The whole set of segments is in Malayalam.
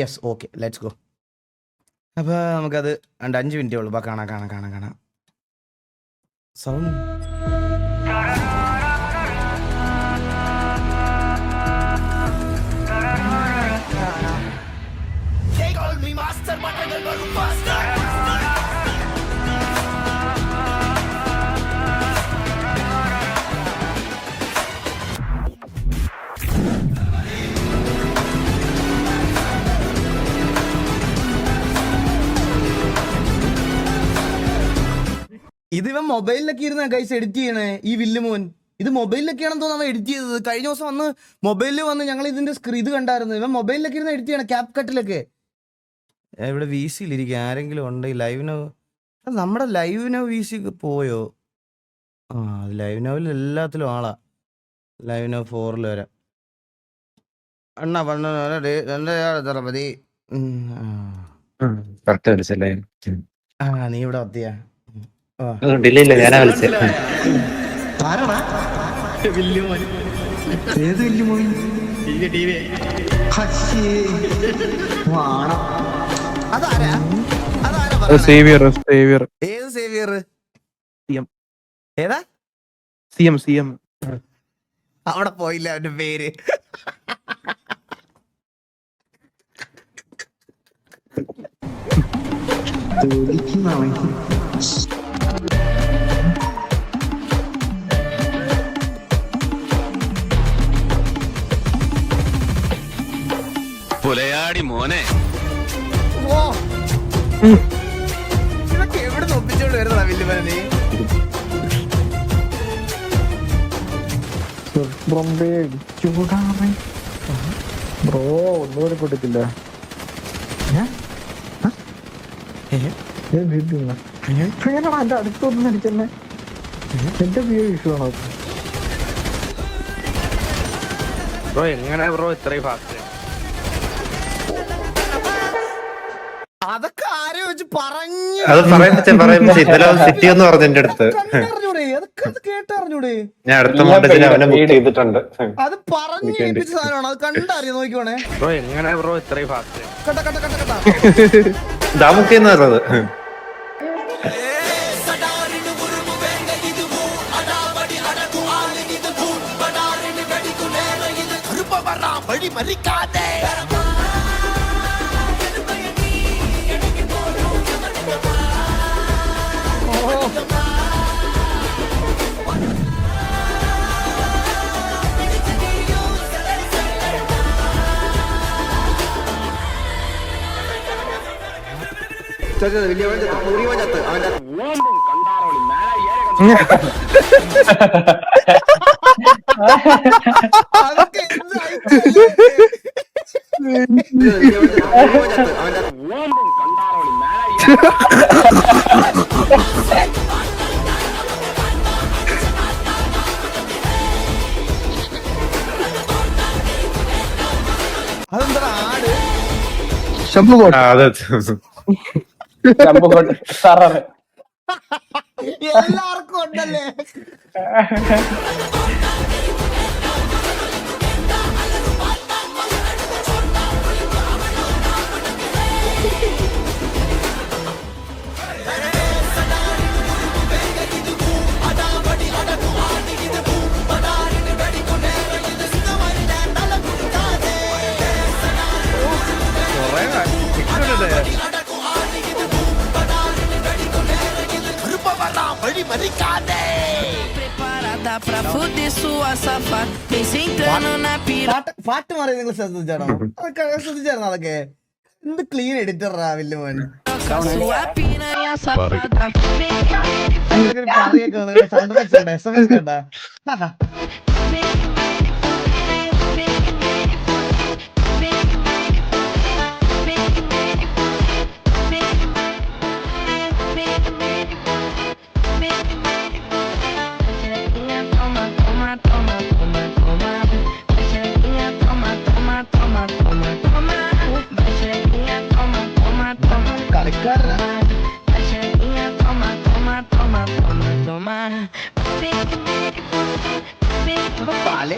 Yes okay let's go. അപ്പോൾ നമുക്കത് 5 മിനിറ്റേ ഉള്ളൂ. അപ്പോൾ കാണാം സൗണ്ട്. ഇത് ഇവൻ മൊബൈലിലൊക്കെ ഇരുന്ന കൈസ് എഡിറ്റ് ചെയ്യണേ ഈ വില്ലുമോൻ. ഇത് മൊബൈലിലൊക്കെയാണെന്ന് തോന്നുന്നു അവൻ എഡിറ്റ് ചെയ്തത്. കഴിഞ്ഞ ദിവസം വന്ന് മൊബൈലിൽ വന്ന് ഞങ്ങൾ ഇതിന്റെ ഇത് കണ്ടായിരുന്നു. ഇവൻ മൊബൈലിലൊക്കെ ഇരുന്ന് എഡിറ്റ് ചെയ്യണം, ക്യാപ് കട്ടിലൊക്കെ. ഇവിടെ വി സിയിലിരിക്കുക ആരെങ്കിലും ഉണ്ട് ഈ ലൈവ്. നമ്മുടെ ലൈവ് വി സി പോയോ? ആ ലൈവ് നോവിൽ എല്ലാത്തിലും ആളാ. ലൈവ് നോ 4 വരെ അണ്ണാ മതി. ആ നീ ഇവിടെ എത്തിയാ? ഏത് സേവിയർ? ഏതാ? സിഎം അവിടെ പോയില്ല അവന്റെ പേര്. പുലയാടി മോനെ, ഇതൊക്കെ എവിടെ ഒപ്പിച്ചോണ്ട് വരുന്നതാ വില്ലുമനെ? ബ്രോ ഒന്നുകൂടെ പൊട്ടിട്ടില്ല. എന്റെ അടുത്തൊന്നും അടിച്ചെന്നെ. എന്റെ വ്യൂ ഇഷ്യൂ ആണോ ബ്രോ? എങ്ങനെ ബ്രോ ഇത്രയും ഫാസ്റ്റ്? അതൊക്കെ ആരെ വെച്ച് പറഞ്ഞു? അത് ഇന്നലെ സിറ്റി എന്ന് പറഞ്ഞു എന്റെ അടുത്ത്. അതൊക്കെ കേട്ടറിഞ്ഞൂടെ? ഞാൻ അടുത്ത മോണ്ടത്തിന് അവനെ ബുക്ക് ചെയ്തിട്ടുണ്ട്. അത് പറഞ്ഞു കേൾപ്പിച്ച സാധനമാണ്. അത് കണ്ടറിയാം, നോക്കിക്കോണേ. ബ്രോ എങ്ങനെ ബ്രോ ഇത്രയും ഫാസ്റ്റ്? ഇതാ ബുക്ക് ചെയ്യുന്നത്. അതെന്താ ആട്? എല്ലാവർക്കും ഉണ്ടല്ലേ? പാട്ട് മാറി നിങ്ങൾ ശ്രദ്ധിച്ചാണോ? ശ്രദ്ധിച്ചായിരുന്നു അതൊക്കെ? എന്ത് ക്ലീൻ എഡിറ്ററാ വില്ലുമോൻ. SMS കണ്ടാ? പല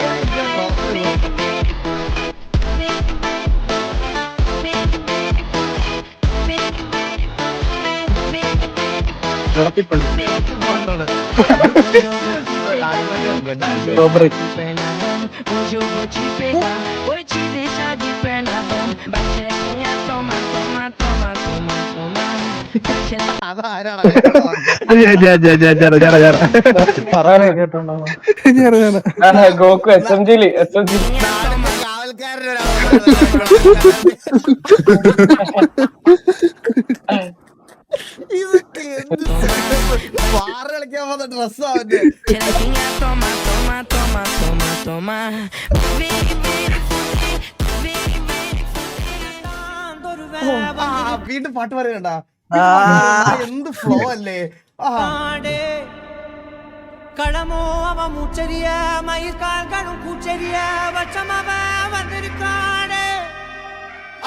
Robbery. Hoje eu vou te pegar, vou te deixar de perna bamba. Baixequinha, toma, toma, toma, toma, toma. അതാരാണ് പറയാനേ കേട്ടോണ്ടാവും. ഗോകു SMG-ല് കാവൽക്കാരനൊരാ ഇതൊക്കെ എന്ത് പാറ കളിക്കാൻ പോകുന്ന ഡ്രസ്സാവന്റെ. Xerequinha, toma, toma, toma, toma, toma. Vem, vem, vem, vem. വീണ്ടും പാട്ട് പറയണ്ട. എന്ത് ഫ്ലോ അല്ലേ. களமோ அவன் மூச்சரிய மயிர்கால்களும் கூச்சரிய வச்சம் அவன் வந்திருக்காடு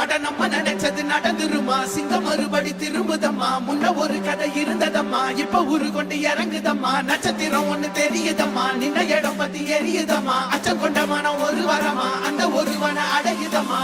அட நம்ம நினைச்சது நடந்துருமா சிங்கம் மறுபடி திரும்புதம்மா முன்ன ஒரு கதை இருந்ததம்மா இப்ப உரு கொண்டு இறங்குதம்மா நட்சத்திரம் ஒண்ணு தெரியுதம்மா நின்ன இடம் பத்தி எரியுதம்மா அச்சம் கொண்ட மனம் ஒரு வரமா அந்த ஒருவன அடையுதம்மா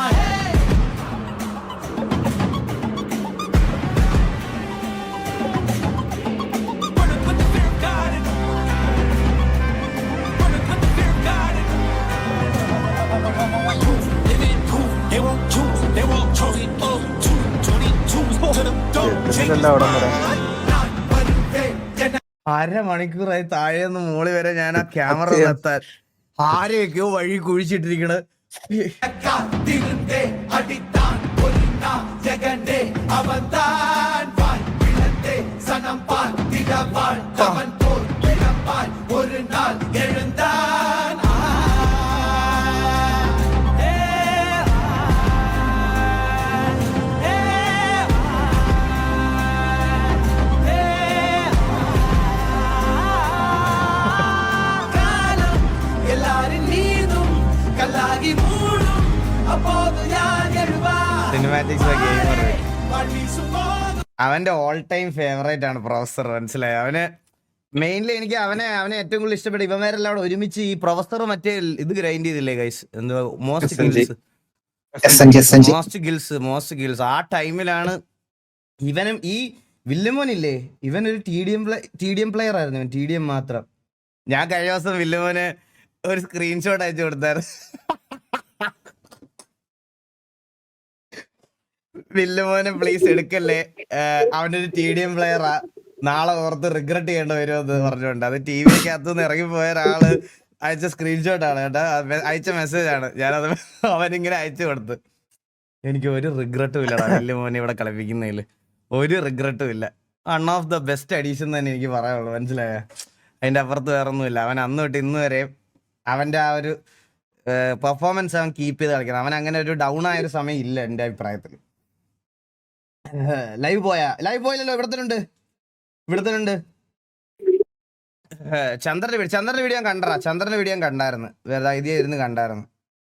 അരമണിക്കൂറായി താഴെന്ന് മോളി വരെ ഞാൻ ആ ക്യാമറ നിർത്താൻ ആരെയൊക്കെയോ വഴി കുഴിച്ചിട്ടിരിക്കണ്. ഒരു നാൾ എഴുന്താൻ സിനിമാറ്റിക്സ് ഗെയിമർ അവന്റെ ഓൾ ടൈം ഫേവറേറ്റ് ആണ് പ്രൊഫസർ. മനസ്സിലായോ? അവന് മെയിൻലി എനിക്ക് അവനെ ഏറ്റവും കൂടുതൽ ഇഷ്ടപ്പെട്ട ഇവന്മാരെല്ലാം കൂടെ ഒരുമിച്ച് ഈ പ്രൊഫസർ മറ്റേ ഇത് ഗ്രൈൻഡ് ചെയ്തില്ലേ ഗൈസ്, എന്തോ മോസ്റ്റ് ഗിൽസ് ആ ടൈമിലാണ് ഇവനും ഈ വില്ലുമോനില്ലേ, ഇവൻ ഒരു TDM പ്ലെയർ ആയിരുന്നു. ഇവൻ TDM മാത്രം. ഞാൻ കഴിഞ്ഞ ദിവസം വില്ലുമോന് ഒരു സ്ക്രീൻഷോട്ട് അയച്ചു കൊടുത്തായിരുന്നു. വില്ലുമോനെ പ്ലീസ് എടുക്കല്ലേ, അവൻ്റെ ഒരു TDM പ്ലെയറാ, നാളെ ഓർത്ത് റിഗ്രറ്റ് ചെയ്യേണ്ടി വരുമെന്ന് പറഞ്ഞുകൊണ്ട്. അത് TV-ക്കകത്തുനിന്ന് ഇറങ്ങിപ്പോയ ഒരാള് അയച്ച സ്ക്രീൻഷോട്ടാണ് കേട്ടോ, അയച്ച മെസ്സേജ് ആണ്. ഞാനത് അവനിങ്ങനെ അയച്ചു കൊടുത്ത്. എനിക്ക് ഒരു റിഗ്രറ്റും ഇല്ലടാ വില്ലുമോനെ ഇവിടെ കളിപ്പിക്കുന്നതിൽ, ഒരു റിഗ്രറ്റും ഇല്ല. One of the best addition തന്നെ എനിക്ക് പറയാനുള്ളൂ. മനസ്സിലായ? അതിൻ്റെ അപ്പുറത്ത് വേറെ ഒന്നുമില്ല. അവൻ അന്ന് തൊട്ട് ഇന്ന് വരെയും അവൻ്റെ ആ ഒരു പെർഫോമൻസ് അവൻ കീപ്പ് ചെയ്ത് കളിക്കണം. അവൻ അങ്ങനെ ഒരു ഡൗൺ ആയൊരു സമയം ഇല്ല എൻ്റെ അഭിപ്രായത്തിൽ. ലൈവ് പോയല്ലോ. ഇവിടെ തന്നെ ഉണ്ട്. ചന്ദ്രന്റെ വീഡിയോ ഞാൻ കണ്ടായിരുന്നു. വേറെ ഇത് ഇരുന്ന് കണ്ടായിരുന്നു.